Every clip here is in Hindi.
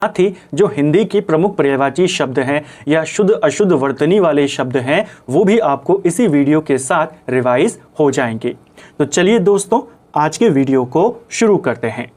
साथ ही जो हिंदी की प्रमुख पर्यायवाची शब्द हैं या शुद्ध अशुद्ध वर्तनी वाले शब्द हैं वो भी आपको इसी वीडियो के साथ रिवाइज हो जाएंगे। तो चलिए दोस्तों, आज के वीडियो को शुरू करते हैं।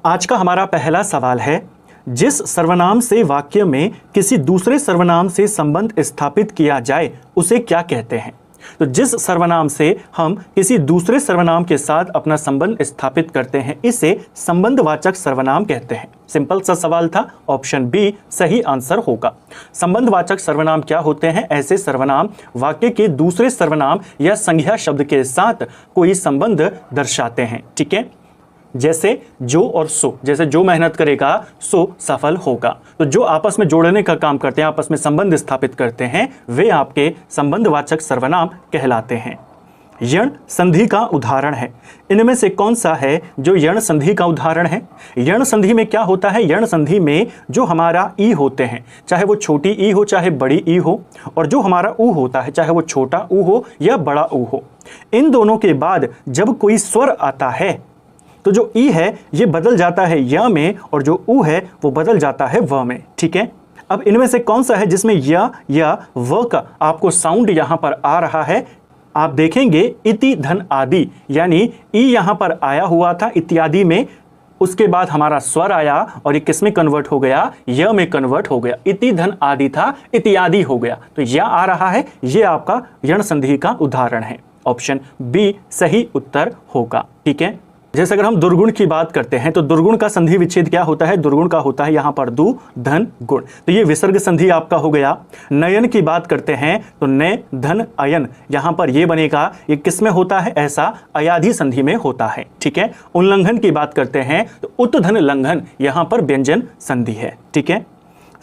आज का हमारा पहला सवाल है, जिस सर्वनाम से वाक्य में किसी दूसरे सर्वनाम से संबंध स्थापित किया जाए उसे क्या कहते हैं? तो जिस सर्वनाम से हम किसी दूसरे सर्वनाम के साथ अपना संबंध स्थापित करते हैं इसे संबंधवाचक सर्वनाम कहते हैं। सिंपल सा सवाल था, ऑप्शन बी सही आंसर होगा। संबंधवाचक सर्वनाम क्या होते हैं? ऐसे सर्वनाम वाक्य के दूसरे सर्वनाम या संज्ञा शब्द के साथ कोई संबंध दर्शाते हैं। ठीक है, जैसे जो और सो, जैसे जो मेहनत करेगा सो सफल होगा। तो जो आपस में जोड़ने का काम करते हैं, आपस में संबंध स्थापित करते हैं, वे आपके संबंधवाचक सर्वनाम कहलाते हैं। यण संधि का उदाहरण है, इनमें से कौन सा है जो यण संधि का उदाहरण है? यण संधि में क्या होता है? यण संधि में जो हमारा ई होते हैं, चाहे वो छोटी ई हो चाहे बड़ी ई हो, और जो हमारा ऊ होता है चाहे वो छोटा ऊ हो या बड़ा ऊ हो, इन दोनों के बाद जब कोई स्वर आता है तो जो ई है ये बदल जाता है य में और जो ऊ है वो बदल जाता है व में। ठीक है, अब इनमें से कौन सा है जिसमें य या व का आपको साउंड यहां पर आ रहा है? आप देखेंगे इति धन आदि, यानी ई यहां पर आया हुआ था इत्यादि में, उसके बाद हमारा स्वर आया और ये किस में कन्वर्ट हो गया? य में कन्वर्ट हो गया। इति धन आदि था इत्यादि हो गया, तो यह आ रहा है, ये आपका यण संधि का उदाहरण है। ऑप्शन बी सही उत्तर होगा। ठीक है, जैसे अगर हम दुर्गुण की बात करते हैं तो दुर्गुण का संधि विच्छेद क्या होता है? दुर्गुण का होता है यहां पर दु धन गुण, तो ये विसर्ग संधि आपका हो गया। नयन की बात करते हैं तो नय धन अयन, यहां पर ये बनेगा, ये किस में होता है? ऐसा अयाधि संधि में होता है। ठीक है, उल्लंघन की बात करते हैं तो उत धन लंघन, यहां पर व्यंजन संधि है। ठीक है,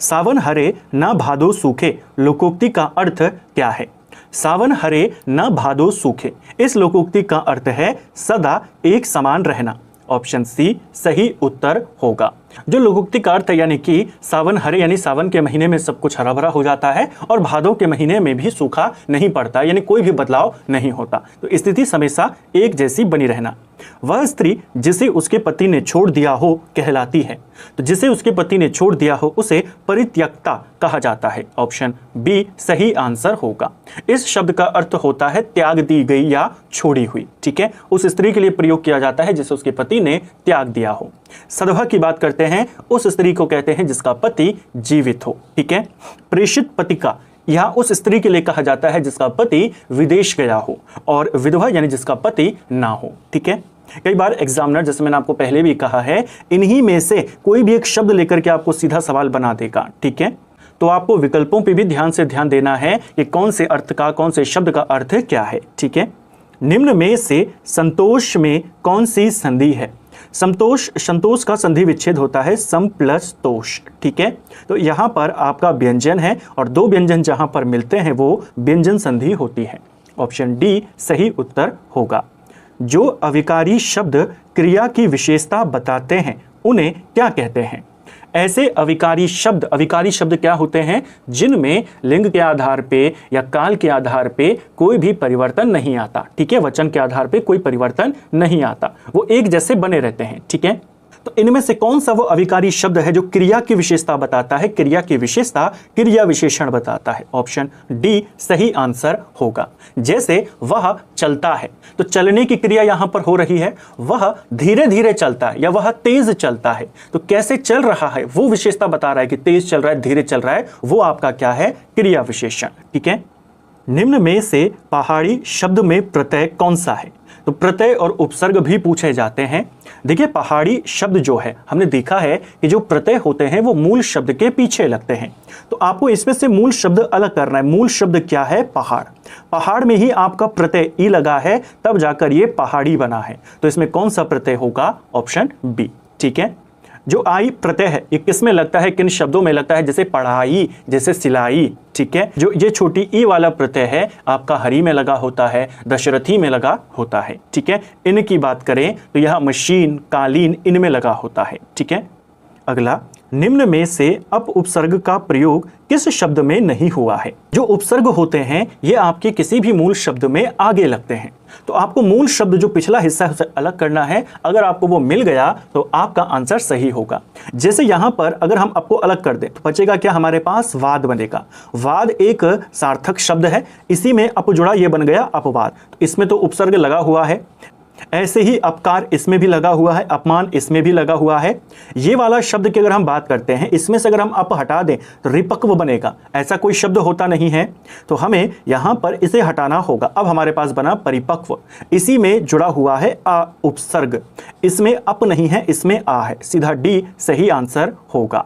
सावन हरे न भादो सूखे, लोकोक्ति का अर्थ क्या है? सावन हरे न भादो सूखे, इस लोकोक्ति का अर्थ है सदा एक समान रहना। ऑप्शन सी सही उत्तर होगा। जो लोकोक्ति का अर्थ है यानी कि सावन हरे यानी सावन के महीने में सब कुछ हरा भरा हो जाता है और भादों के महीने में भी सूखा नहीं पड़ता, यानी कोई भी बदलाव नहीं होता, तो स्थिति हमेशा एक जैसी बनी रहना। वह स्त्री जिसे उसके पति ने छोड़ दिया हो कहलाती है, तो जिसे उसके पति ने छोड़ दिया हो उसे परित्यक्ता कहा जाता है। ऑप्शन बी सही आंसर होगा। इस शब्द का अर्थ होता है त्याग दी गई या छोड़ी हुई। ठीक है, उस स्त्री के लिए प्रयोग किया जाता है जिसे उसके पति ने त्याग दिया हो। सदभा की बात करते हैं, उस स्त्री को कहते हैं जिसका पति जीवित हो। ठीक है, प्रेषित पति का यह उस स्त्री के लिए कहा जाता है जिसका पति विदेश गया हो, और विधवा यानी जिसका पति ना हो। ठीक है, कई बार एग्जामिनर, जैसे मैंने आपको पहले भी कहा है, इन्हीं में से कोई भी एक शब्द लेकर के आपको सीधा सवाल बना देगा। ठीक है, तो आपको विकल्पों पे भी ध्यान से ध्यान देना है कि कौन से अर्थ का, कौन से शब्द का अर्थ क्या है। ठीक है, निम्न में से संतोष में कौन सी संधि है? संतोष का संधि विच्छेद होता है सम प्लस तोष। ठीक है, तो यहां पर आपका व्यंजन है और दो व्यंजन जहां पर मिलते हैं वो व्यंजन संधि होती है। ऑप्शन डी सही उत्तर होगा। जो अविकारी शब्द क्रिया की विशेषता बताते हैं उन्हें क्या कहते हैं? ऐसे अविकारी शब्द क्या होते हैं? जिनमें लिंग के आधार पे या काल के आधार पे कोई भी परिवर्तन नहीं आता। ठीक है, वचन के आधार पे कोई परिवर्तन नहीं आता, वो एक जैसे बने रहते हैं। ठीक है, तो इनमें से कौन सा वो अविकारी शब्द है जो क्रिया की विशेषता बताता है? क्रिया की विशेषता क्रिया विशेषण बताता है। ऑप्शन डी सही आंसर होगा। जैसे वह चलता है, तो चलने की क्रिया यहां पर हो रही है, वह धीरे धीरे चलता है या वह तेज चलता है, तो कैसे चल रहा है वो विशेषता बता रहा है कि तेज चल रहा है, धीरे चल रहा है, वो आपका क्या है? क्रिया विशेषण। ठीक है, निम्न में से पहाड़ी शब्द में प्रत्यय कौन सा है? तो प्रत्यय और उपसर्ग भी पूछे जाते हैं। देखिए, पहाड़ी शब्द जो है हमने देखा है कि जो प्रत्यय होते हैं वो मूल शब्द के पीछे लगते हैं, तो आपको इसमें से मूल शब्द अलग करना है। मूल शब्द क्या है? पहाड़। पहाड़ में ही आपका प्रत्यय ई लगा है, तब जाकर ये पहाड़ी बना है, तो इसमें कौन सा प्रत्यय होगा? Option B. ठीक है, जो आई प्रत्यय है ये किस में लगता है, किन शब्दों में लगता है? जैसे पढ़ाई, जैसे सिलाई। ठीक है, जो ये छोटी ई वाला प्रत्यय है आपका हरि में लगा होता है, दशरथी में लगा होता है। ठीक है, इनकी बात करें तो यह मशीन, कालीन, इनमें लगा होता है। ठीक है, अगला निम्न में से अप उपसर्ग का प्रयोग किस शब्द में नहीं हुआ है? जो उपसर्ग होते हैं ये आपके किसी भी मूल शब्द में आगे लगते हैं, तो आपको मूल शब्द जो पिछला हिस्सा है उसे अलग करना है। अगर आपको वो मिल गया तो आपका आंसर सही होगा। जैसे यहां पर अगर हम आपको अलग कर दें तो बचेगा क्या? हमारे पास वाद बनेगा। वाद एक सार्थक शब्द है, इसी में अप जुड़ा, ये बन गया अपवाद। तो इसमें तो उपसर्ग लगा हुआ है। ऐसे ही अपकार इसमें भी लगा हुआ है, अपमान इसमें भी लगा हुआ है। ये वाला शब्द की अगर हम बात करते हैं, इसमें से अगर हम अप हटा दें तो रिपक्व बनेगा। ऐसा कोई शब्द होता नहीं है, तो हमें यहां पर इसे हटाना होगा। अब हमारे पास बना परिपक्व, इसी में जुड़ा हुआ है आ उपसर्ग। इसमें अप नहीं है, इसमें आ है। सीधा डी सही आंसर होगा।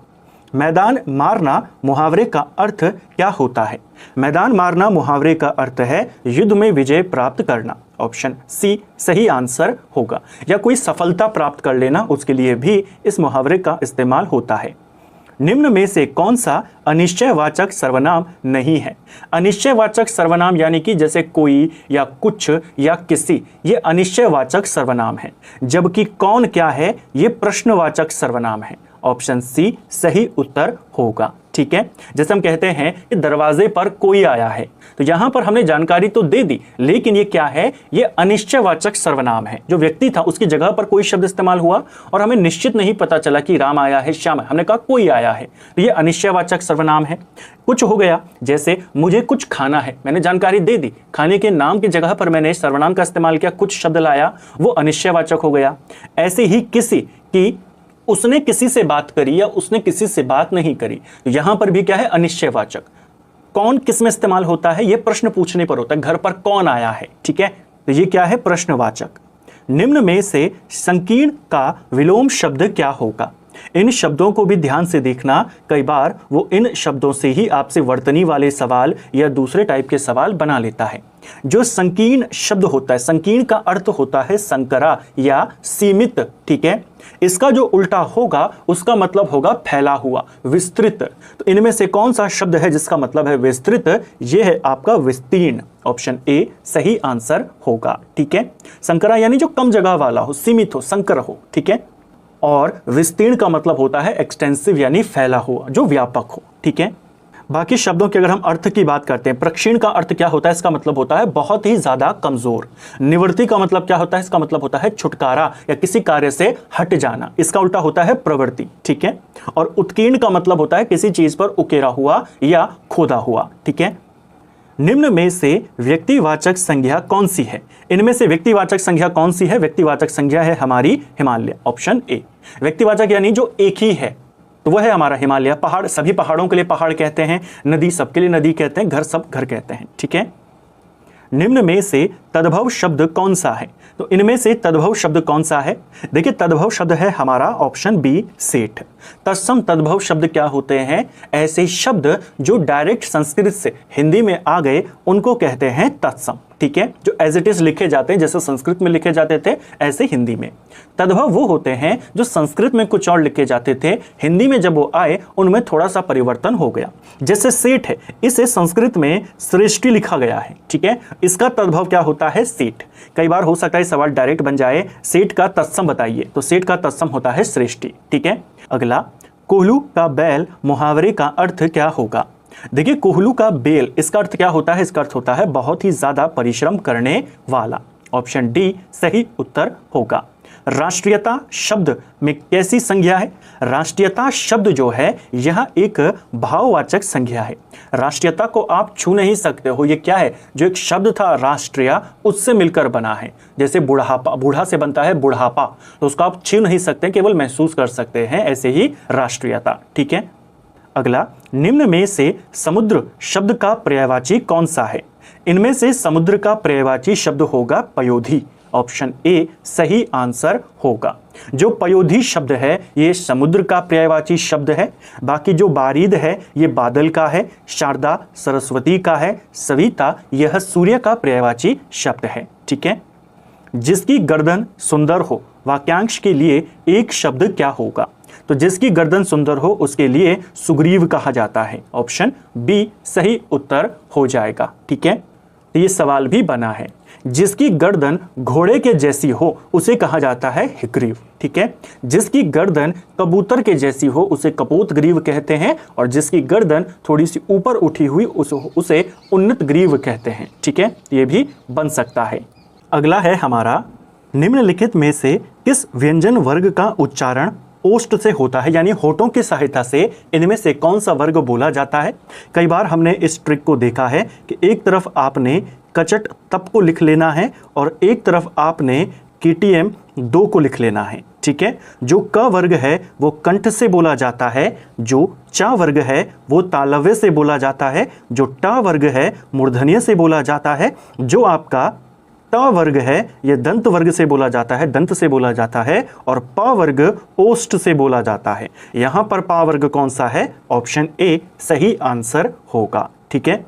मैदान मारना मुहावरे का अर्थ क्या होता है? मैदान मारना मुहावरे का अर्थ है युद्ध में विजय प्राप्त करना। ऑप्शन सी सही आंसर होगा। या कोई सफलता प्राप्त कर लेना, उसके लिए भी इस मुहावरे का इस्तेमाल होता है। निम्न में से कौन सा अनिश्चयवाचक सर्वनाम नहीं है? अनिश्चयवाचक सर्वनाम यानी कि जैसे कोई या कुछ या किसी, ये अनिश्चयवाचक सर्वनाम है। जबकि कौन क्या है, ये प्रश्नवाचक सर्वनाम है। ऑप्शन सी सही उत्तर होगा। ठीक है, जैसे हम कहते हैं कि दरवाजे पर कोई आया है, तो यहां पर हमने जानकारी तो दे दी, लेकिन ये क्या है? ये अनिश्चयवाचक सर्वनाम है। जो व्यक्ति था उसकी जगह पर कोई शब्द इस्तेमाल हुआ और हमें निश्चित नहीं पता चला कि राम आया है, श्याम, हमने कहा कोई आया है, तो ये अनिश्चयवाचक सर्वनाम है। कुछ हो गया, जैसे मुझे कुछ खाना है, मैंने जानकारी दे दी, खाने के नाम की जगह पर मैंने सर्वनाम का इस्तेमाल किया, कुछ शब्द लाया, वो अनिश्चयवाचक हो गया। ऐसे ही किसी की, उसने किसी से बात करी या उसने किसी से बात नहीं करी, तो यहां पर भी क्या है? अनिश्चयवाचक। कौन किस में इस्तेमाल होता है? यह प्रश्न पूछने पर होता है, घर पर कौन आया है। ठीक है, तो ये क्या है? प्रश्नवाचक। निम्न में से संकीर्ण का विलोम शब्द क्या होगा? इन शब्दों को भी ध्यान से देखना, कई बार वो इन शब्दों से ही आपसे वर्तनी वाले सवाल या दूसरे टाइप के सवाल बना लेता है। जो संकीर्ण शब्द होता है, संकीर्ण का अर्थ होता है संकरा या सीमित। ठीक है, इसका जो उल्टा होगा उसका मतलब होगा फैला हुआ, विस्तृत। तो इनमें से कौन सा शब्द है जिसका मतलब है विस्तृत? यह है आपका विस्तीर्ण। ऑप्शन ए सही आंसर होगा। ठीक है, संकरा यानी जो कम जगह वाला हो, सीमित हो, संकर हो। ठीक है, और विस्तीर्ण का मतलब होता है एक्सटेंसिव यानी फैला हुआ, जो व्यापक हो। ठीक है, बाकी शब्दों के अगर हम अर्थ की बात करते हैं, प्रक्षीण का अर्थ क्या होता है? इसका मतलब होता है बहुत ही ज्यादा कमजोर। निवृत्ति का मतलब क्या होता है? इसका मतलब होता है छुटकारा या किसी कार्य से हट जाना, इसका उल्टा होता है प्रवृत्ति। ठीक है, और उत्कीर्ण का मतलब होता है किसी चीज पर उकेरा हुआ या खोदा हुआ। ठीक है, निम्न में से व्यक्तिवाचक संज्ञा कौन सी है? इनमें से व्यक्तिवाचक संज्ञा कौन सी है? व्यक्तिवाचक संज्ञा है हमारी हिमालय। Option A. व्यक्तिवाचक यानी जो एक ही है, तो वह है हमारा हिमालय। पहाड़, सभी पहाड़ों के लिए पहाड़ कहते हैं, नदी सबके लिए नदी कहते हैं, घर सब घर कहते हैं। ठीक है, निम्न में से तद्भव शब्द कौन सा है? तो इनमें से तद्भव शब्द कौन सा है? देखिए, तद्भव शब्द है हमारा ऑप्शन बी सेठ। तत्सम तद्भव शब्द क्या होते हैं? ऐसे शब्द जो डायरेक्ट संस्कृत से हिंदी में आ गए उनको कहते हैं तत्सम। ठीक है, जो एज इट इज लिखे जाते हैं, जैसे संस्कृत में लिखे जाते थे ऐसे हिंदी में। तद्भव वो होते हैं जो संस्कृत में कुछ और लिखे जाते थे, हिंदी में जब वो आए उनमें थोड़ा सा परिवर्तन हो गया। जैसे सेठ है, इसे संस्कृत में श्रेष्ठी लिखा गया है। ठीक है, इसका तद्भव क्या होता है? सेठ। कई बार हो सकता है सवाल डायरेक्ट बन जाए, सेठ का तत्सम बताइए, तो सेठ का तत्सम होता है श्रेष्ठी। ठीक है, अगला, कोल्हू का बैल मुहावरे का अर्थ क्या होगा? देखिए, कोल्हू का बैल, इसका अर्थ क्या होता है? इसका अर्थ होता है बहुत ही ज्यादा परिश्रम करने वाला। ऑप्शन डी सही उत्तर होगा। राष्ट्रीयता शब्द में कैसी संज्ञा है? राष्ट्रीयता शब्द जो है यह एक भाववाचक संज्ञा है। राष्ट्रीयता को आप छू नहीं सकते हो। ये क्या है? जो एक शब्द था राष्ट्रीय, उससे मिलकर बना है। जैसे बुढ़ापा, बूढ़ा से बनता है बुढ़ापा, तो उसको आप छू नहीं सकते, केवल महसूस कर सकते हैं। ऐसे ही राष्ट्रीयता। ठीक है, अगला, निम्न में से समुद्र शब्द का पर्यायवाची कौन सा है? इनमें से समुद्र का पर्यायवाची शब्द होगा पयोधी। ऑप्शन ए सही आंसर होगा। जो पयोधी शब्द है ये समुद्र का पर्यायवाची शब्द है। बाकी जो बारिद है ये बादल का है, शारदा सरस्वती का है, सविता यह सूर्य का पर्यायवाची शब्द है। ठीक है, जिसकी गर्दन सुंदर हो, वाक्यांश के लिए एक शब्द क्या होगा? तो जिसकी गर्दन सुंदर हो उसके लिए सुग्रीव कहा जाता है। ऑप्शन बी सही उत्तर हो जाएगा। ठीक है, तो ये सवाल भी बना है। जिसकी गर्दन घोड़े के जैसी हो उसे कहा जाता है हिग्रीव। ठीक है, जिसकी गर्दन कबूतर के जैसी हो उसे कपोतग्रीव कहते हैं, और जिसकी गर्दन थोड़ी सी ऊपर उठी हुई उसे उन्नत ग्रीव कहते हैं। ठीक है, ये भी बन सकता है। अगला है हमारा, निम्नलिखित में से किस व्यंजन वर्ग का उच्चारण ओष्ठ से होता है, यानी होठों की सहायता से इनमें से कौन सा वर्ग बोला जाता है। कई बार हमने इस ट्रिक को देखा है कि एक तरफ आपने कचट तप को लिख लेना है और एक तरफ आपने KTM 2 को लिख लेना है। ठीक है, जो क वर्ग है वो कंठ से बोला जाता है, जो चा वर्ग है वो तालव्य से बोला जाता है, जो टा वर्ग है मूर्धन्य से बोला जाता है, जो आपका ट वर्ग है ये दंत वर्ग से बोला जाता है, दंत से बोला जाता है, और प वर्ग ओष्ठ से बोला जाता है। यहां पर पा वर्ग कौन सा है? ऑप्शन ए सही आंसर होगा। ठीक है,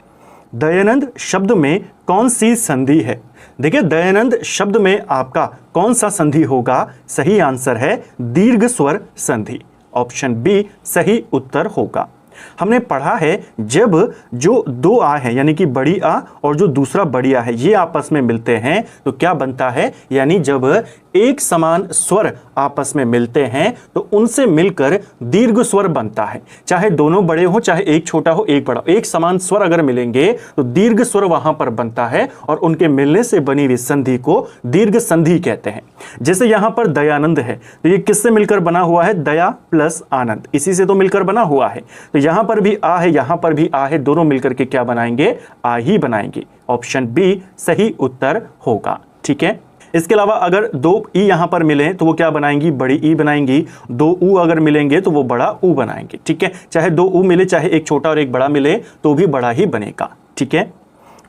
दयानंद शब्द में कौन सी संधि है? देखिए, दयानंद शब्द में आपका कौन सा संधि होगा? सही आंसर है दीर्घ स्वर संधि। ऑप्शन बी सही उत्तर होगा। हमने पढ़ा है जब जो दो आ है यानी कि बड़ी आ और जो दूसरा बड़ी आ है ये आपस में मिलते हैं तो क्या बनता है, यानी जब एक समान स्वर आपस में मिलते हैं तो उनसे मिलकर दीर्घ स्वर बनता है। चाहे दोनों बड़े हो चाहे एक छोटा हो एक बड़ा, एक समान स्वर अगर मिलेंगे तो दीर्घ स्वर वहां पर बनता है और उनके मिलने से बनी हुई संधि को दीर्घ संधि कहते हैं। जैसे यहां पर दयानंद है तो ये किससे मिलकर बना हुआ है? दया प्लस आनंद, इसी से तो मिलकर बना हुआ है। तो यहां पर भी आ है, यहां पर भी आ है, दोनों मिलकर के क्या बनाएंगे? आ ही बनाएंगे। ऑप्शन बी सही उत्तर होगा। ठीक है, इसके अलावा अगर दो ई यहां पर मिले तो वो क्या बनाएंगी? बड़ी ई बनाएंगी। दो ऊ अगर मिलेंगे तो वो बड़ा ऊ बनाएंगे। ठीक है, चाहे दो ऊ मिले चाहे एक छोटा और एक बड़ा मिले तो भी बड़ा ही बनेगा। ठीक है,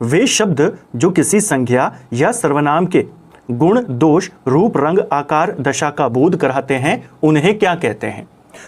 वे शब्द जो किसी संज्ञा या सर्वनाम के गुण दोष रूप रंग आकार दशा का बोध कराते हैं उन्हें क्या कहते हैं?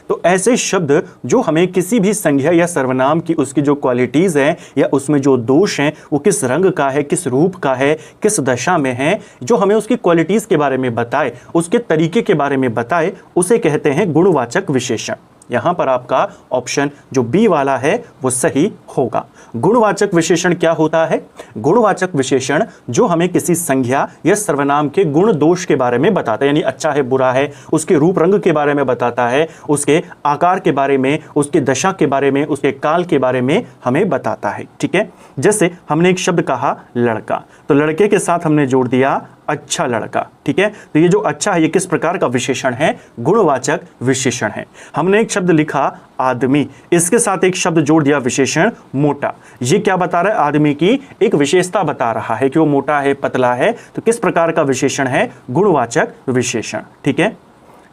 तो ऐसे शब्द जो हमें किसी भी संज्ञा या सर्वनाम की उसकी जो क्वालिटीज हैं या उसमें जो दोष हैं वो किस रंग का है, किस रूप का है, किस दशा में है, जो हमें उसकी क्वालिटीज के बारे में बताए, उसके तरीके के बारे में बताए, उसे कहते हैं गुणवाचक विशेषण। यहां पर आपका ऑप्शन जो बी वाला है वो सही होगा। गुणवाचक विशेषण क्या होता है? गुणवाचक विशेषण जो हमें किसी संज्ञा या सर्वनाम के गुण दोष के बारे में बताता है, यानी अच्छा है बुरा है, उसके रूप रंग के बारे में बताता है, उसके आकार के बारे में, उसके दशा के बारे में, उसके काल के बारे में हमें बताता है। ठीक है, जैसे हमने एक शब्द कहा लड़का, तो लड़के के साथ हमने जोड़ दिया अच्छा लड़का। ठीक है, तो ये जो अच्छा है ये किस प्रकार का विशेषण है? गुणवाचक विशेषण है। हमने एक शब्द लिखा आदमी, इसके साथ एक शब्द जोड़ दिया विशेषण मोटा, ये क्या बता रहा है? आदमी की एक विशेषता बता रहा है कि वो मोटा है, पतला है, तो किस प्रकार का विशेषण है? गुणवाचक विशेषण। ठीक है,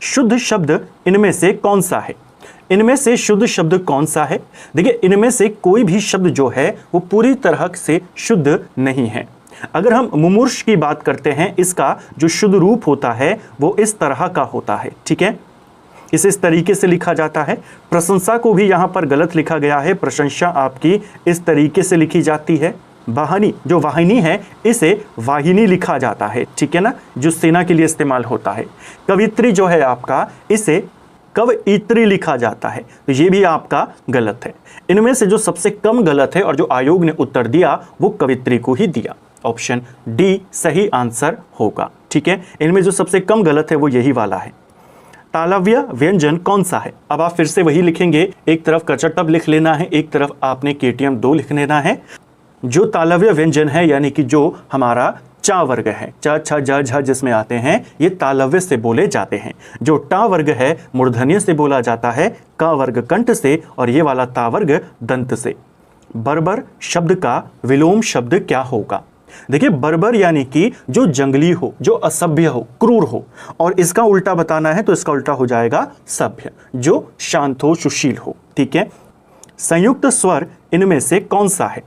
शुद्ध शब्द इनमें से कौन सा है? इनमें से शुद्ध शब्द कौन सा है? देखिए, इनमें से कोई भी शब्द जो है वो पूरी तरह से शुद्ध नहीं है। अगर हम मुमूर्ष की बात करते हैं, इसका जो शुद्ध रूप होता है वो इस तरह का होता है। ठीक है, इसे इस तरीके से लिखा जाता है। प्रशंसा को भी यहां पर गलत लिखा गया है, प्रशंसा आपकी इस तरीके से लिखी जाती है। वाहिनी, जो वाहिनी है इसे वाहिनी लिखा जाता है। ठीक है ना, जो सेना के लिए इस्तेमाल होता है। कवित्री जो है आपका इसे कवयित्री लिखा जाता है, तो ये भी आपका गलत है। इनमें से जो सबसे कम गलत है और जो आयोग ने उत्तर दिया वो कवित्री को ही दिया। ऑप्शन डी सही आंसर होगा। ठीक है, इनमें जो सबसे कम गलत है वो यही वाला है। तालव्य व्यंजन कौन सा है? अब आप फिर से वही लिखेंगे, एक तरफ कचटब लिख लेना है, एक तरफ आपने KTM 2 लिख लेना है। जो तालव्य व्यंजन है यानी कि जो हमारा चा वर्ग है, च छ ज झ जिसमें आते हैं ये तालव्य से बोले जाते हैं। जो टा वर्ग है मूर्धन्य से बोला जाता है, का वर्ग कंठ से और ये वाला ता वर्ग दंत से। बर्बर शब्द का विलोम शब्द क्या होगा? देखिए, बर्बर यानी कि जो जंगली हो, जो असभ्य हो, क्रूर हो, और इसका उल्टा बताना है तो इसका उल्टा हो जाएगा सभ्य, जो शांत हो, सुशील हो। ठीक है, संयुक्त स्वर इनमें से कौन सा है?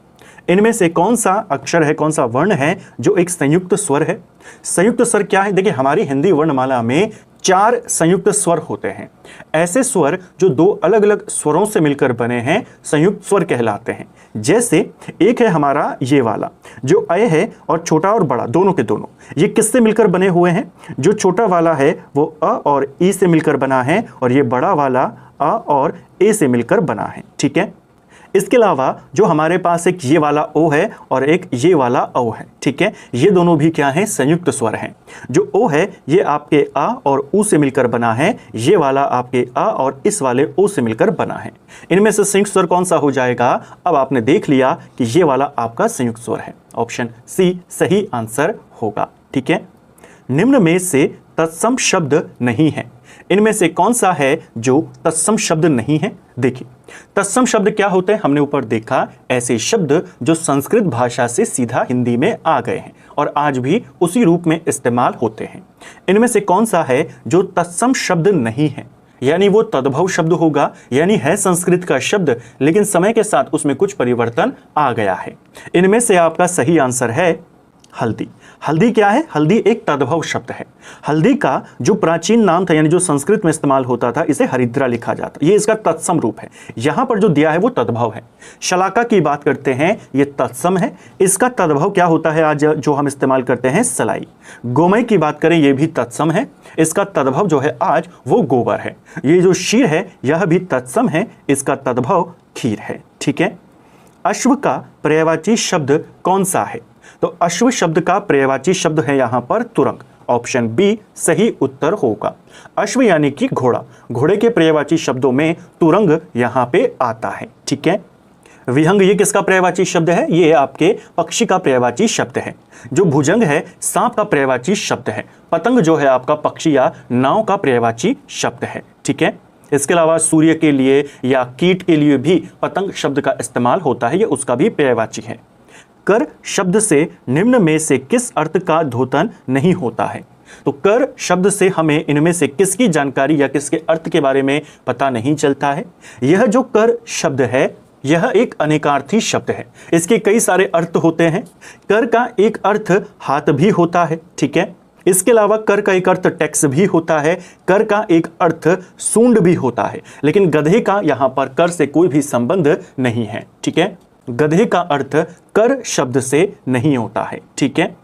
इनमें से कौन सा अक्षर है, कौन सा वर्ण है जो एक संयुक्त स्वर है? संयुक्त स्वर क्या है? देखिए, हमारी हिंदी वर्णमाला में 4 संयुक्त स्वर होते हैं। ऐसे स्वर जो 2 अलग अलग स्वरों से मिलकर बने हैं संयुक्त स्वर कहलाते हैं। जैसे एक है हमारा ये वाला जो अय है और छोटा और बड़ा दोनों के दोनों, ये किससे मिलकर बने हुए हैं? जो छोटा वाला है वो अ और ई से मिलकर बना है और ये बड़ा वाला अ और ए से मिलकर बना है। ठीक है, इसके अलावा जो हमारे पास एक ये वाला ओ है और एक ये वाला ओ है, ठीक है, ये दोनों भी क्या हैं, संयुक्त स्वर हैं। जो ओ है ये आपके आ और ऊ से मिलकर बना है, ये वाला आपके आ और इस वाले ओ से मिलकर बना है। इनमें से संयुक्त स्वर कौन सा हो जाएगा? अब आपने देख लिया कि ये वाला आपका संयुक्त स्वर है, ऑप्शन सी सही आंसर होगा, ठीक है। निम्न में से तत्सम शब्द नहीं है, इनमें से कौन सा है जो तत्सम शब्द नहीं है? देखिए, तत्सम शब्द क्या होते हैं, हमने ऊपर देखा, ऐसे शब्द जो संस्कृत भाषा से सीधा हिंदी में आ गए हैं और आज भी उसी रूप में इस्तेमाल होते हैं। इनमें से कौन सा है जो तत्सम शब्द नहीं है? यानी वो तद्भव शब्द होगा, यानी है संस्कृत का शब्द लेकिन समय के साथ उसमें कुछ परिवर्तन आ गया है। इनमें से आपका सही आंसर है हल्दी। हल्दी क्या है? हल्दी एक तद्भव शब्द है। हल्दी का जो प्राचीन नाम था, यानी जो संस्कृत में इस्तेमाल होता था, इसे हरिद्रा लिखा जाता, ये इसका तत्सम रूप है। यहां पर जो दिया है वो तद्भव है। शलाका की बात करते हैं, ये तत्सम है, इसका तद्भव क्या होता है आज जो हम इस्तेमाल करते हैं? सलाई। गोमय की बात करें, ये भी तत्सम है, इसका तद्भव जो है आज वो गोबर है। ये जो क्षीर है यह भी तत्सम है, इसका तद्भव खीर है, ठीक है। अश्व का पर्यायवाची शब्द कौन सा है? तो अश्व शब्द का पर्यायवाची शब्द है यहां पर तुरंग, ऑप्शन बी सही उत्तर होगा। अश्व यानी कि घोड़ा, घोड़े के पर्यायवाची शब्दों में तुरंग यहां पे आता है, ठीक है। विहंग ये किसका पर्यायवाची शब्द है? ये आपके पक्षी का पर्यायवाची शब्द है। जो भुजंग है सांप का पर्यायवाची शब्द है। पतंग जो है आपका पक्षी या नाव का पर्यायवाची शब्द है, ठीक है। इसके अलावा सूर्य के लिए या कीट के लिए भी पतंग शब्द का इस्तेमाल होता है, ये उसका भी पर्यायवाची है। कर शब्द से निम्न में से किस अर्थ का द्योतन नहीं होता है? तो कर शब्द से हमें इनमें से किसकी जानकारी या किसके अर्थ के बारे में पता नहीं चलता है। यह जो कर शब्द है यह एक अनेकार्थी शब्द है, इसके कई सारे अर्थ होते हैं। कर का एक अर्थ हाथ भी होता है, ठीक है। इसके अलावा कर का एक अर्थ टैक्स भी होता है, कर का एक अर्थ सूंड भी होता है, लेकिन गधे का यहाँ पर कर से कोई भी संबंध नहीं है, ठीक है। गधे का अर्थ कर शब्द से नहीं होता है, ठीक है।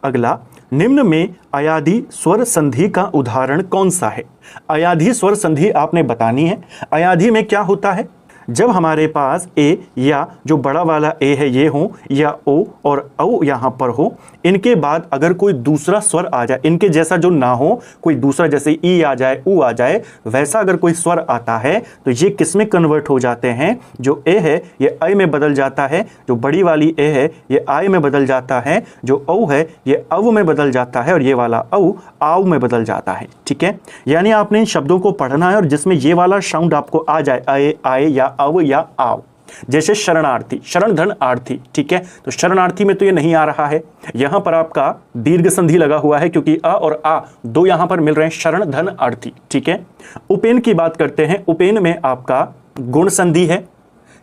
अगला, निम्न में अयाधि स्वर संधि का उदाहरण कौन सा है? अयाधि स्वर संधि आपने बतानी है। अयाधि में क्या होता है? जब हमारे पास ए या जो बड़ा वाला ए है ये हो या ओ और औ यहाँ पर हो, इनके बाद अगर कोई दूसरा स्वर आ जाए, इनके जैसा जो ना हो, कोई दूसरा जैसे ई आ जाए, ऊ आ जाए, वैसा अगर कोई स्वर आता है तो ये किस में कन्वर्ट हो जाते हैं? जो ए है ये ऐ में बदल जाता है, जो बड़ी वाली ए है ये आय में बदल जाता है, जो औ है ये अव में बदल जाता है और ये वाला औ आव में बदल जाता है, ठीक है। यानी आपने इन शब्दों को पढ़ना है और जिसमें ये वाला साउंड आपको आ जाए, आए आए या अव या आव, जैसे शरणार्थी, शरण धन आर्थी, ठीक है। तो शरणार्थी में तो ये नहीं आ रहा है, यहां पर आपका दीर्घ संधि लगा हुआ है क्योंकि अ और आ दो यहां पर मिल रहे हैं, शरण धन आर्थी, ठीक है। उपेन की बात करते हैं, उपेन में आपका गुण संधि है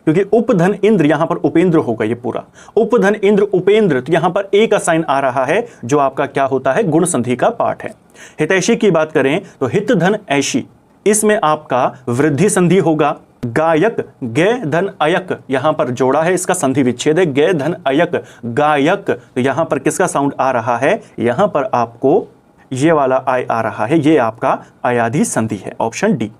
क्योंकि उपधन इंद्र यहां पर उपेंद्र होगा, ये पूरा उपधन इंद्र उपेंद्र, तो यहां पर ए का साइन आ रहा है जो आपका क्या होता है? गुण संधि का पार्ट है। हितैषी की बात करें तो हित धन ऐशी, इसमें आपका वृद्धि संधि होगा। गायक गे धन अयक, यहां पर जोड़ा है, इसका संधि विच्छेद है, गे धन अयक गायक, तो यहां पर किसका साउंड आ रहा है? यहां पर आपको ये वाला आय आ रहा है, ये आपका अयाधि संधि है, ऑप्शन डी।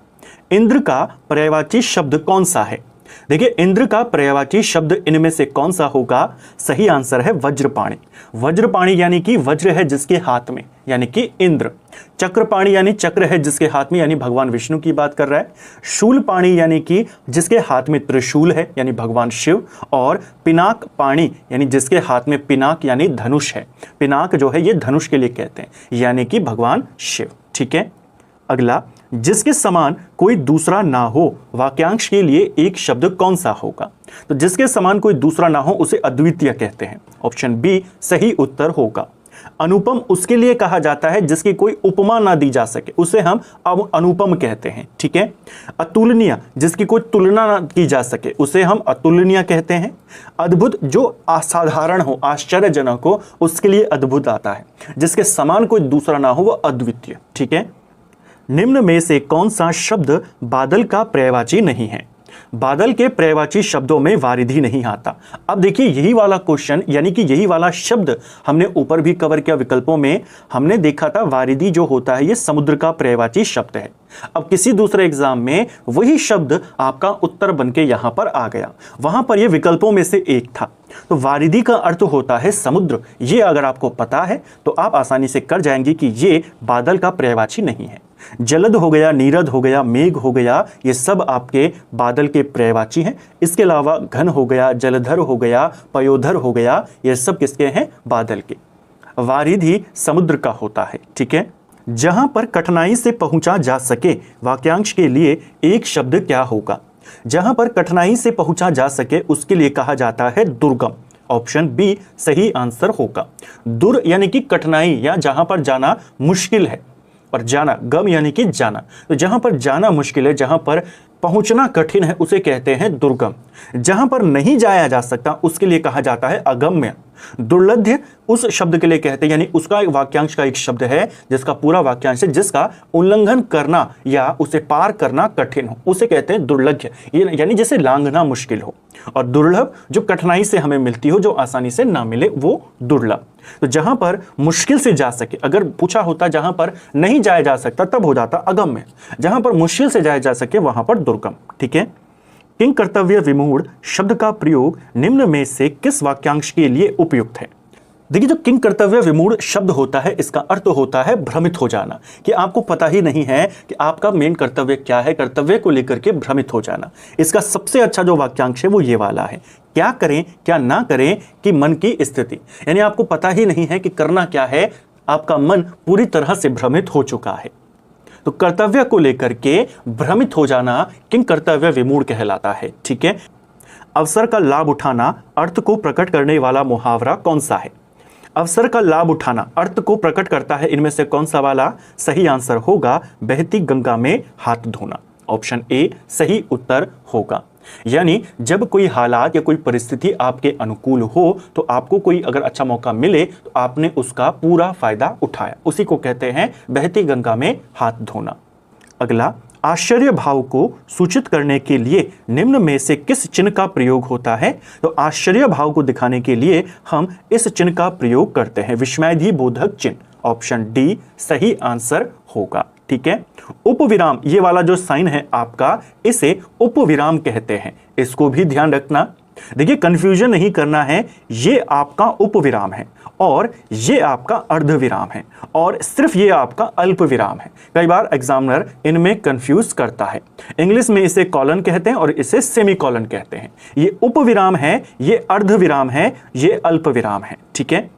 इंद्र का पर्यायवाची शब्द कौन सा है? देखिए, इंद्र का पर्यायवाची शब्द इनमें से कौन सा होगा? सही आंसर है वज्रपाणी। वज्रपाणी यानी कि वज्र है जिसके हाथ में, यानी कि इंद्र। चक्रपाणी यानी चक्र है जिसके हाथ में, यानी भगवान विष्णु की बात कर रहा है। शूलपाणी यानी कि जिसके हाथ में त्रिशूल है, यानी भगवान शिव। और पिनाक पाणी यानी जिसके हाथ में पिनाक यानी धनुष है। पिनाक जो है ये धनुष के लिए कहते हैं, यानी कि भगवान शिव, ठीक है। अगला, जिसके समान कोई दूसरा ना हो, वाक्यांश के लिए एक शब्द कौन सा होगा? तो जिसके समान कोई दूसरा ना हो उसे अद्वितीय कहते हैं, ऑप्शन बी सही उत्तर होगा। अनुपम उसके लिए कहा जाता है जिसकी कोई उपमा ना दी जा सके, उसे हम अब अनुपम कहते हैं, ठीक है। अतुलनीय जिसकी कोई तुलना ना की जा सके उसे हम अतुलनीय कहते हैं। अद्भुत जो असाधारण हो, आश्चर्यजनक हो, उसके लिए अद्भुत आता है। जिसके समान कोई दूसरा ना हो वह अद्वितीय, ठीक है। निम्न में से कौन सा शब्द बादल का पर्यायवाची नहीं है? बादल के पर्यायवाची शब्दों में वारिधि नहीं आता। अब देखिए यही वाला क्वेश्चन यानी कि यही वाला शब्द हमने ऊपर भी कवर किया, विकल्पों में हमने देखा था वारिधि जो होता है ये समुद्र का पर्यायवाची शब्द है। अब किसी दूसरे एग्जाम में वही शब्द आपका उत्तर बनके यहां पर आ गया, वहां पर ये विकल्पों में से एक था। तो वारिधि का अर्थ होता है समुद्र। ये अगर आपको पता है तो आप आसानी से कर जाएंगे कि ये बादल का पर्यायवाची नहीं है। जलद हो गया, नीरद हो गया, मेघ हो गया, ये सब आपके बादल के पर्यायवाची हैं। इसके अलावा घन हो गया, जलधर हो गया, पयोधर हो गया, ये सब किसके हैं? बादल के। वारिधि समुद्र का होता है, ठीक है। जहां पर कठिनाई से पहुंचा जा सके, वाक्यांश के लिए एक शब्द क्या होगा? जहां पर कठिनाई से पहुंचा जा सके उसके लिए कहा जाता है दुर्गम। ऑप्शन बी सही आंसर होगा। दुर यानी कि कठिनाई या जहां पर जाना मुश्किल है, और जाना, गम यानी कि जाना। तो जहां पर जाना मुश्किल है, जहां पर पहुंचना कठिन है, उसे कहते हैं दुर्गम। जहां पर नहीं जाया जा सकता उसके लिए कहा जाता है अगम्य। दुर्लभ्य उस शब्द के लिए कहते हैं, यानी उसका वाक्यांश का एक शब्द है जिसका पूरा वाक्यांश है जिसका उल्लंघन करना या उसे पार करना कठिन हो, उसे कहते हैं दुर्लभ्य। ये यानी जैसे लांघना मुश्किल हो। और दुर्लभ जो कठिनाई से हमें मिलती हो, जो आसानी से ना मिले, वो दुर्लभ। तो जहां पर मुश्किल से जा सके, अगर पूछा होता जहां पर नहीं जाया जा सकता तब हो जाता अगम्य, जहां पर मुश्किल से जाया जा सके वहां पर दुर्गम, ठीक है। किंग कर्तव्य विमूढ़ शब्द का प्रयोग निम्न में से किस वाक्यांश के लिए उपयुक्त है? देखिए जो किंग कर्तव्य विमूढ़ शब्द होता है इसका अर्थ होता है भ्रमित हो जाना, कि आपको पता ही नहीं है कि आपका मेन कर्तव्य क्या है, कर्तव्य को लेकर के भ्रमित हो जाना। इसका सबसे अच्छा जो वाक्यांश है वो ये वाला है, क्या करें क्या ना करें कि मन की स्थिति, यानी आपको पता ही नहीं है कि करना क्या है, आपका मन पूरी तरह से भ्रमित हो चुका है। तो कर्तव्य को लेकर के भ्रमित हो जाना किंग कर्तव्य विमूढ़ कहलाता है, ठीक है। अवसर का लाभ उठाना अर्थ को प्रकट करने वाला मुहावरा कौन सा है? अवसर का लाभ उठाना अर्थ को प्रकट करता है, इनमें से कौन सा वाला? सही आंसर होगा बहती गंगा में हाथ धोना। ऑप्शन ए सही उत्तर होगा। यानी जब कोई हालात या कोई परिस्थिति आपके अनुकूल हो तो आपको कोई अगर अच्छा मौका मिले तो आपने उसका पूरा फायदा उठाया, उसी को कहते हैं बहती गंगा में हाथ धोना। अगला, आश्चर्य भाव को सूचित करने के लिए निम्न में से किस चिन्ह का प्रयोग होता है? तो आश्चर्य भाव को दिखाने के लिए हम इस चिन्ह का प्रयोग करते हैं, विस्मयादि बोधक चिन्ह। ऑप्शन डी सही आंसर होगा, ठीक है। उपविराम, ये वाला जो साइन है आपका, इसे उपविराम कहते हैं, इसको भी ध्यान रखना। देखिए कंफ्यूजन नहीं करना है, ये आपका उपविराम है और ये आपका अर्धविराम है और सिर्फ ये आपका अल्प विराम है। कई बार एग्जामिनर इनमें कंफ्यूज करता है। इंग्लिश में इसे कॉलन कहते हैं और इसे सेमी कॉलन कहते हैं। ये उपविराम है, ये अर्धविराम है, ये अल्प विराम है, ठीक है।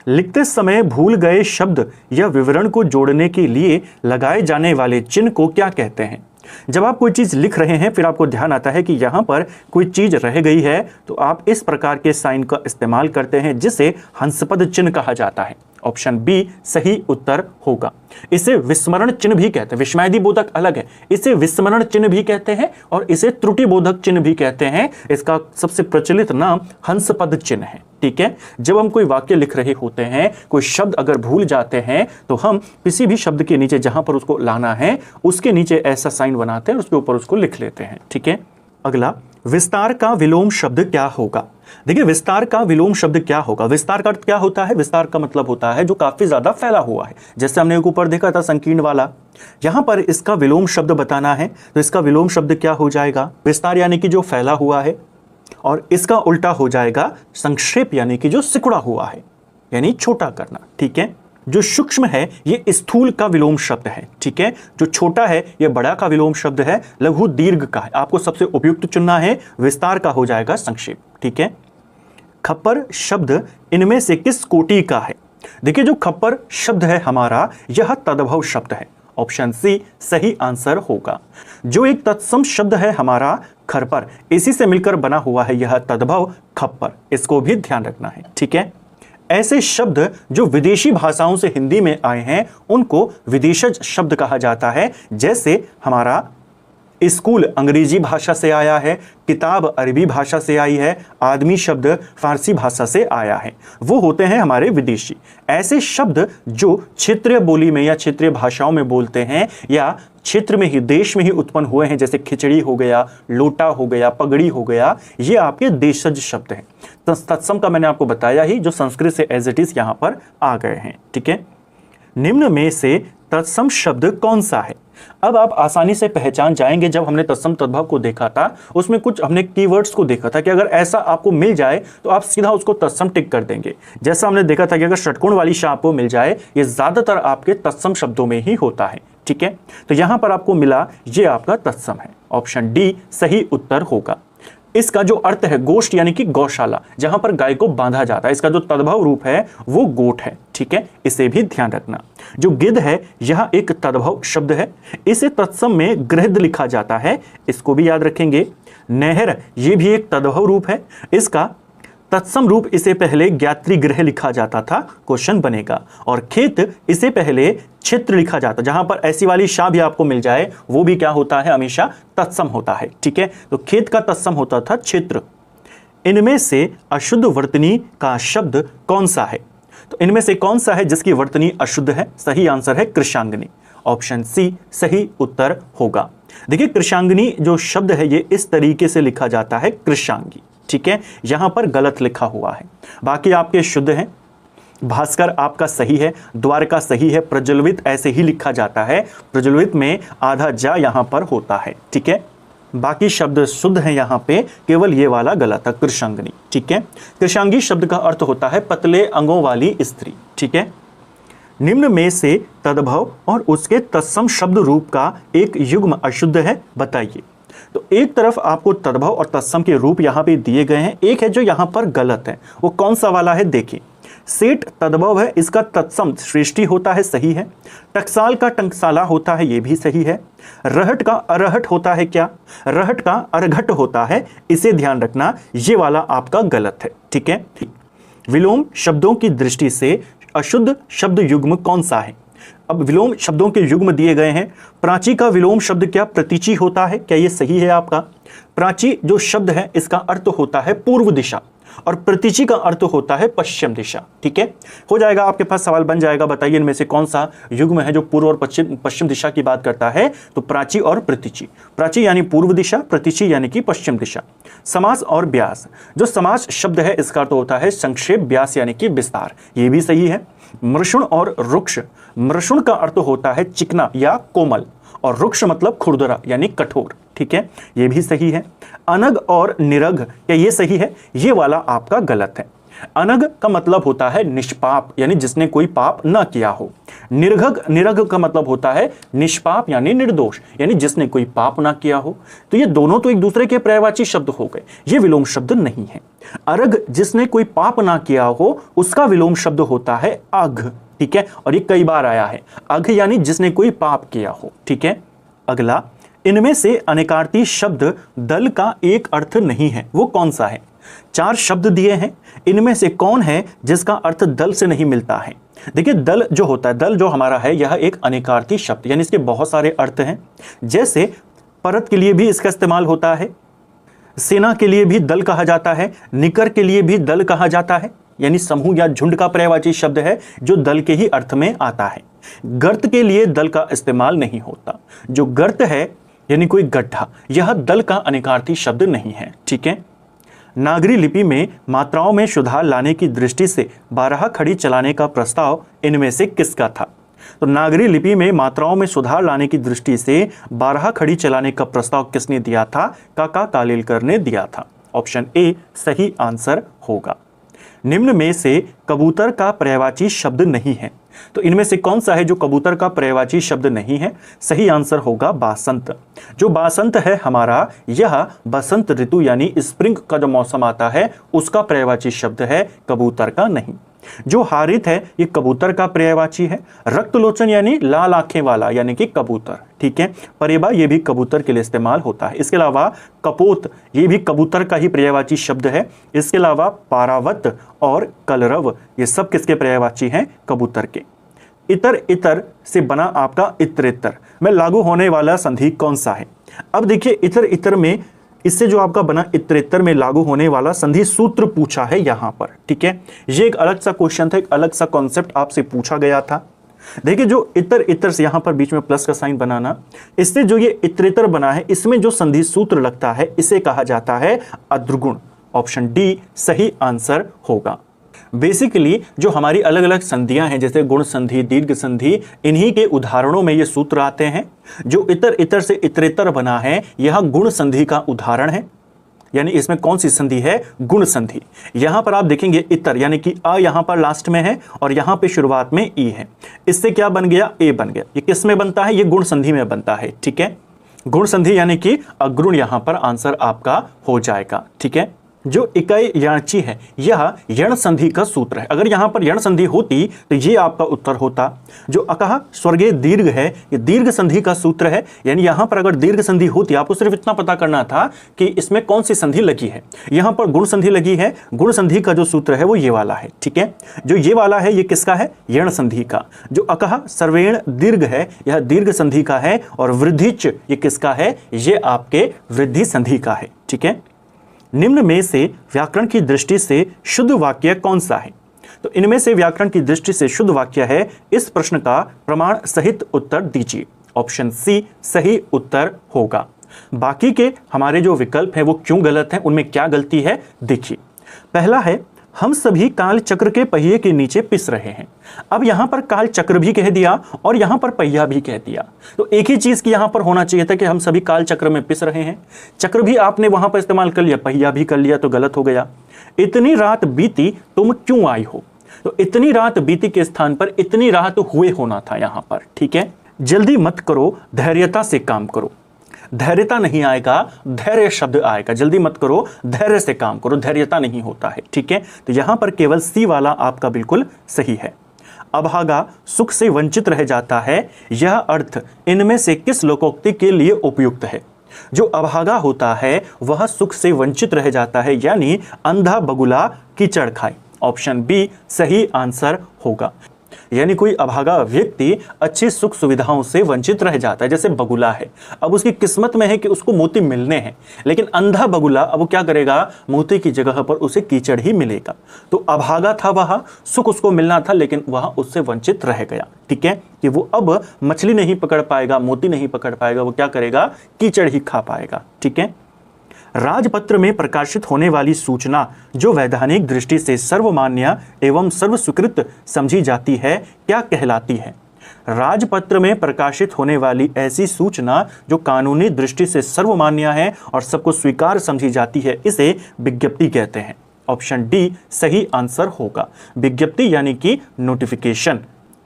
लिखते समय भूल गए शब्द या विवरण को जोड़ने के लिए लगाए जाने वाले चिन्ह को क्या कहते हैं? जब आप कोई चीज लिख रहे हैं फिर आपको ध्यान आता है कि यहां पर कोई चीज रह गई है तो आप इस प्रकार के साइन का इस्तेमाल करते हैं जिसे हंसपद चिन्ह कहा जाता है। ऑप्शन बी सही उत्तर होगा। इसे विस्मरण चिन्ह भी कहते हैं, विस्मयादि बोधक अलग है, इसे विस्मरण चिन्ह भी कहते हैं और इसे त्रुटि बोधक चिन्ह भी कहते हैं। इसका सबसे प्रचलित नाम हंसपद चिन्ह है, ठीक है। जब हम कोई वाक्य लिख रहे होते हैं, कोई शब्द अगर भूल जाते हैं तो हम किसी भी शब्द के नीचे जहां पर उसको लाना है उसके नीचे ऐसा साइन बनाते हैं और उसके ऊपर उसको लिख लेते हैं, ठीक है। अगला, विस्तार का विलोम शब्द क्या होगा? देखिए विस्तार का विलोम शब्द क्या होगा? विस्तार का अर्थ क्या होता है? विस्तार का मतलब होता है जो काफी ज्यादा फैला हुआ है, जैसे हमने ऊपर देखा था संकीर्ण वाला। यहां पर इसका विलोम शब्द बताना है तो इसका विलोम शब्द क्या हो जाएगा? विस्तार यानी कि जो फैला हुआ है, और इसका उल्टा हो जाएगा संक्षेप यानी कि जो सिकुड़ा हुआ है, यानी छोटा करना, ठीक है। जो सूक्ष्म है ये स्थूल का विलोम शब्द है, ठीक है। जो छोटा है ये बड़ा का विलोम शब्द है, लघु दीर्घ का है। आपको सबसे उपयुक्त चुनना है, विस्तार का हो जाएगा संक्षेप, ठीक है। खप्पर शब्द इनमें से किस कोटि का है? देखिए जो खप्पर शब्द है हमारा, यह तद्भव शब्द है। ऑप्शन सी सही आंसर होगा। जो एक तत्सम शब्द है हमारा खरपर, इसी से मिलकर बना हुआ है यह तद्भव खप्पर, इसको भी ध्यान रखना है, ठीक है। ऐसे शब्द जो विदेशी भाषाओं से हिंदी में आए हैं उनको विदेशज शब्द कहा जाता है, जैसे हमारा स्कूल अंग्रेजी भाषा से आया है, किताब अरबी भाषा से आई है, आदमी शब्द फारसी भाषा से आया है। वो होते हैं हमारे विदेशी। ऐसे शब्द जो क्षेत्रीय बोली में या क्षेत्रीय भाषाओं में बोलते हैं या क्षेत्र में ही, देश में ही उत्पन्न हुए हैं, जैसे खिचड़ी हो गया, लोटा हो गया, पगड़ी हो गया, ये आपके देशज शब्द हैं। तत्सम का मैंने आपको बताया ही, जो संस्कृत से एज इट इज यहां पर आ गए हैं। ठीक है, निम्न में से तत्सम शब्द कौन सा है? अब आप आसानी से पहचान जाएंगे। जब हमने तत्सम तद्भव को देखा था, उसमें कुछ हमने कीवर्ड्स को देखा था कि अगर ऐसा आपको मिल जाए तो आप सीधा उसको तत्सम टिक कर देंगे। जैसा हमने देखा था कि अगर षटकोण वाली शाह आपको मिल जाए, ये ज्यादातर आपके तत्सम शब्दों में ही होता है। ठीक है, तो यहां पर आपको मिला, ये आपका तत्सम है। ऑप्शन डी सही उत्तर होगा। इसका जो अर्थ है गोष्ठ यानी कि गौशाला, जहां पर गाय को बांधा जाता है, इसका जो तद्भव रूप है वो गोठ है। ठीक है, इसे भी ध्यान रखना। जो गिद्ध है यह एक तद्भव शब्द है, इसे तत्सम में गृहद लिखा जाता है, इसको भी याद रखेंगे। नहर ये भी एक तद्भव रूप है, इसका तत्सम रूप इसे पहले ज्ञात्री गृह लिखा जाता था, क्वेश्चन बनेगा। और खेत इसे पहले क्षेत्र लिखा जाता, जहां पर ऐसी वाली शाह भी आपको मिल जाए वो भी क्या होता है, हमेशा तत्सम होता है। ठीक है, तो खेत का तत्सम होता था क्षेत्र। इनमें से अशुद्ध वर्तनी का शब्द कौन सा है? तो इनमें से कौन सा है जिसकी वर्तनी अशुद्ध है? सही आंसर है कृशांगनी। ऑप्शन सी सही उत्तर होगा। देखिए, कृशांगनी जो शब्द है ये इस तरीके से लिखा जाता है, कृशांगी। ठीक है, यहां पर गलत लिखा हुआ है, बाकी आपके शुद्ध हैं। भास्कर आपका सही है, द्वारका सही है, प्रज्वलित ऐसे ही लिखा जाता है, प्रज्वलित में आधा जा यहां पर होता है। ठीक है, बाकी शब्द शुद्ध हैं यहां पे, केवल ये वाला गलत है, कृशांगनी। ठीक है, कृशांगी शब्द का अर्थ होता है पतले अंगों वाली स्त्री। ठीक है, निम्न में से तद्भव और उसके तत्सम शब्द रूप का एक युग्म अशुद्ध है, बताइए। तो एक तरफ आपको तद्भव और तत्सम के रूप यहां पे दिए गए हैं, एक है जो यहां पर गलत है, वो कौन सा वाला है देखिए। सेठ तद्भव है, इसका तत्सम सृष्टि होता है, सही है। टकसाल का टंकसाला होता है, ये भी सही है। रहट का अरहट होता है, क्या? रहट का अरघट होता है, इसे ध्यान रखना, ये वाला आपका गलत है। ठीक है, विलोम शब्दों की दृष्टि से अशुद्ध शब्द युग्म कौन सा है? अब विलोम शब्दों के युग्म दिए गए हैं। प्राची का विलोम शब्द क्या प्रतीची होता है? क्या ये सही है आपका? प्राची जो शब्द है इसका अर्थ होता है पूर्व दिशा और प्रतीची का अर्थ होता है पश्चिम दिशा। ठीक है, हो जाएगा, आपके पास सवाल बन जाएगा, बताइए इनमें से कौन सा युग्म है जो पूर्व और पश्चिम दिशा की बात करता है? तो प्राची और प्रतीची। प्राची यानी पूर्व दिशा, प्रतीची यानी कि पश्चिम दिशा। समास और व्यास, जो समास शब्द है इसका अर्थ होता है संक्षेप, व्यास यानी कि विस्तार, ये भी सही है। मृषुण और रुक्ष, मृषुण का अर्थ होता है चिकना या कोमल और रुक्ष मतलब खुरदरा यानी कठोर। ठीक है, ये भी सही है। अनग और निरग, क्या ये सही है? ये वाला आपका गलत है। अनग का मतलब होता है निष्पाप यानी जिसने कोई पाप ना किया हो। निरग का मतलब होता है निष्पाप यानी निर्दोष यानी जिसने कोई पाप ना किया हो। तो ये दोनों तो एक दूसरे के पर्यायवाची शब्द हो गए, ये विलोम शब्द नहीं है। अरग जिसने कोई पाप ना किया हो उसका विलोम शब्द होता है अघ। ठीक है, और ये कई बार आया है, अघ यानी जिसने कोई पाप किया हो। ठीक है, अगला, इनमें से अनेकार्थी शब्द दल का एक अर्थ नहीं है, वो कौन सा है? 4 शब्द दिए हैं, इनमें से कौन है जिसका अर्थ दल से नहीं मिलता है? देखिए, दल जो होता है, दल जो हमारा है यह एक अनेकार्थी शब्द यानी इसके बहुत सारे अर्थ हैं। जैसे परत के लिए भी इसका इस्तेमाल होता है, सेना के लिए भी दल कहा जाता है, निकर के लिए भी दल कहा जाता है यानी समूह या झुंड का पर्यायवाची शब्द है जो दल के ही अर्थ में आता है। गर्त के लिए दल का इस्तेमाल नहीं होता, जो गर्त है यानी कोई गड्ढा, यह दल का अनेकार्थी शब्द नहीं है। ठीक है, नागरी लिपि में मात्राओं में सुधार लाने की दृष्टि से 12 खड़ी चलाने का प्रस्ताव इनमें से किसका था? तो नागरी लिपि में मात्राओं में सुधार लाने की दृष्टि से 12 खड़ी चलाने का प्रस्ताव किसने दिया था? काका कालेलकर ने दिया था। ऑप्शन ए सही आंसर होगा। निम्न में से कबूतर का पर्यायवाची शब्द नहीं है, तो इनमें से कौन सा है जो कबूतर का पर्यायवाची शब्द नहीं है? सही आंसर होगा बासंत। जो बासंत है हमारा, यह बसंत ऋतु यानी स्प्रिंग का जो मौसम आता है उसका पर्यायवाची शब्द है, कबूतर का नहीं। जो हारित है ये कबूतर का पर्यायवाची है। रक्तलोचन यानी लाल आंखें वाला यानी कि कबूतर। ठीक है, परेबा ये भी कबूतर के लिए इस्तेमाल होता है। इसके अलावा कपोत ये भी कबूतर का ही पर्यायवाची शब्द है। इसके अलावा पारावत और कलरव ये सब किसके पर्यायवाची हैं? कबूतर के। इतर इतर से बना आपका इतरेतर में लागू होने वाला संधि कौन सा है? अब देखिए इतर इतर में, इससे जो आपका बना इतरेतर में लागू होने वाला संधि सूत्र पूछा है यहां पर, ठीक है। ये एक अलग सा क्वेश्चन था, एक अलग सा कॉन्सेप्ट आपसे पूछा गया था। देखिए जो इतर इतर से यहां पर बीच में प्लस का साइन बनाना, इससे जो ये इतरेतर बना है इसमें जो संधि सूत्र लगता है इसे कहा जाता है अद्रगुण। ऑप्शन डी सही आंसर होगा। बेसिकली जो हमारी अलग अलग संधियां हैं जैसे गुण संधि, दीर्घ संधि, इन्हीं के उदाहरणों में ये सूत्र आते हैं। जो इतर इतर से इतरेतर बना है यह गुण संधि का उदाहरण है, यानी इसमें कौन सी संधि है, गुण संधि। यहां पर आप देखेंगे इतर यानी कि अ यहां पर लास्ट में है और यहां पे शुरुआत में ई है, इससे क्या बन गया, ए बन गया। ये किस में बनता है, ये गुण संधि में बनता है, ठीक है। गुण संधि यानी कि अग्रुण यहां पर आंसर आपका हो जाएगा, ठीक है। जो इकाई याची है यह यण संधि का सूत्र है। अगर यहां पर यण संधि होती तो ये आपका उत्तर होता। जो अकह स्वर्गीय दीर्घ है ये दीर्घ संधि का सूत्र है, यानी यहां पर अगर दीर्घ संधि होती आपको सिर्फ इतना पता करना था कि इसमें कौन सी संधि लगी है। यहां पर गुण संधि लगी है, गुण संधि का जो सूत्र है वो ये वाला है, ठीक है। जो ये वाला है ये किसका है, यण संधि का। जो अकह सर्वेण दीर्घ है यह दीर्घ संधि का है और वृद्धिच ये किसका है, ये आपके वृद्धि संधि का है, ठीक है। निम्न में से व्याकरण की दृष्टि से शुद्ध वाक्य कौन सा है। तो इनमें से व्याकरण की दृष्टि से शुद्ध वाक्य है, इस प्रश्न का प्रमाण सहित उत्तर दीजिए। ऑप्शन सी सही उत्तर होगा। बाकी के हमारे जो विकल्प हैं वो क्यों गलत हैं, उनमें क्या गलती है देखिए। पहला है हम सभी काल चक्र के पहिए के नीचे पिस रहे हैं। अब यहां पर काल चक्र भी कह दिया और यहां पर पहिया भी कह दिया, तो एक ही चीज की यहां पर होना चाहिए था कि हम सभी काल चक्र में पिस रहे हैं। चक्र भी आपने वहां पर इस्तेमाल कर लिया, पहिया भी कर लिया, तो गलत हो गया। इतनी रात बीती तुम क्यों आई हो, तो इतनी रात बीती के स्थान पर इतनी रात हुए होना था यहां पर, ठीक है। जल्दी मत करो, धैर्यता से काम करो। धैर्यता नहीं आएगा, धैर्य शब्द आएगा। जल्दी मत करो, धैर्य से काम करो, धैर्यता नहीं होता है, ठीक है। तो यहां पर केवल सी वाला आपका बिल्कुल सही है। अभागा सुख से वंचित रह जाता है, यह अर्थ इनमें से किस लोकोक्ति के लिए उपयुक्त है। जो अभागा होता है वह सुख से वंचित रह जाता है, यानी अंधा बगुला कीचड़ खाए। ऑप्शन बी सही आंसर होगा। यानी कोई अभागा व्यक्ति अच्छी सुख सुविधाओं से वंचित रह जाता है, जैसे बगुला है, अब उसकी किस्मत में है कि उसको मोती मिलने हैं, लेकिन अंधा बगुला अब वो क्या करेगा, मोती की जगह पर उसे कीचड़ ही मिलेगा। तो अभागा था वह, सुख उसको मिलना था लेकिन वह उससे वंचित रह गया, ठीक है। कि वो अब मछली नहीं पकड़ पाएगा, मोती नहीं पकड़ पाएगा, वो क्या करेगा, कीचड़ ही खा पाएगा, ठीक है। राजपत्र में प्रकाशित होने वाली सूचना जो वैधानिक दृष्टि से सर्वमान्य एवं सर्वस्वीकृत समझी जाती है क्या कहलाती है। राजपत्र में प्रकाशित होने वाली ऐसी सूचना जो कानूनी दृष्टि से सर्वमान्य है और सबको स्वीकार समझी जाती है, इसे विज्ञप्ति कहते हैं। ऑप्शन डी सही आंसर होगा। विज्ञप्ति यानी कि नोटिफिकेशन,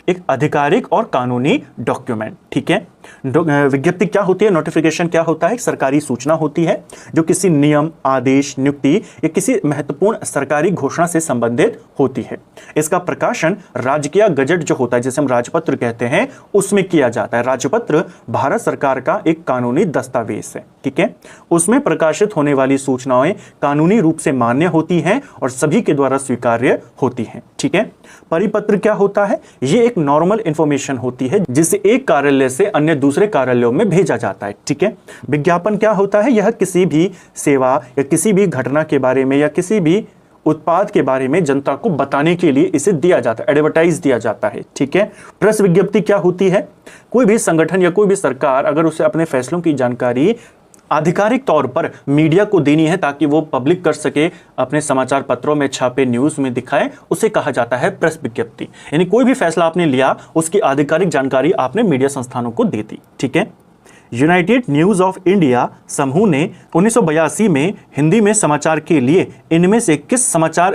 एक आधिकारिक और कानूनी डॉक्यूमेंट, ठीक है। विज्ञप्ति क्या होती है, नोटिफिकेशन क्या होता है, एक सरकारी सूचना होती है जो किसी नियम, आदेश, नियुक्ति या किसी महत्वपूर्ण सरकारी घोषणा से संबंधित होती है। इसका प्रकाशन राजकीय गजट जो होता है, जैसे हम राजपत्र कहते हैं, उसमें किया जाता है। राजपत्र भारत सरकार का एक कानूनी दस्तावेज है, ठीक है। उसमें प्रकाशित होने वाली सूचनाएं कानूनी रूप से मान्य होती हैं और सभी के द्वारा स्वीकार्य होती हैं, ठीक है। परिपत्र क्या होता है, ये एक नॉर्मल इंफॉर्मेशन होती है जिसे एक कार्यालय से अन्य दूसरे कार्यालयों में भेजा जाता है, ठीक है। विज्ञापन क्या होता है, यह किसी भी सेवा या किसी भी घटना के बारे में या किसी भी उत्पाद के बारे में जनता को बताने के लिए इसे दिया जाता है, एडवर्टाइज दिया जाता है, ठीक है। प्रेस विज्ञप्ति क्या होती है, कोई भी संगठन या कोई भी सरकार अगर उसे अपने फैसलों की जानकारी आधिकारिक तौर पर मीडिया को देनी है ताकि वो पब्लिक कर सके, अपने समाचार पत्रों में छापे, न्यूज़ में दिखाए, उसे कहा जाता है प्रेस विज्ञप्ति। यानी कोई भी फैसला आपने लिया उसकी आधिकारिक जानकारी आपने मीडिया संस्थानों को दे दी, ठीक है। यूनाइटेड न्यूज़ ऑफ इंडिया समूह ने 1982 में हिंदी में समाचार के लिए इनमें से किस समाचार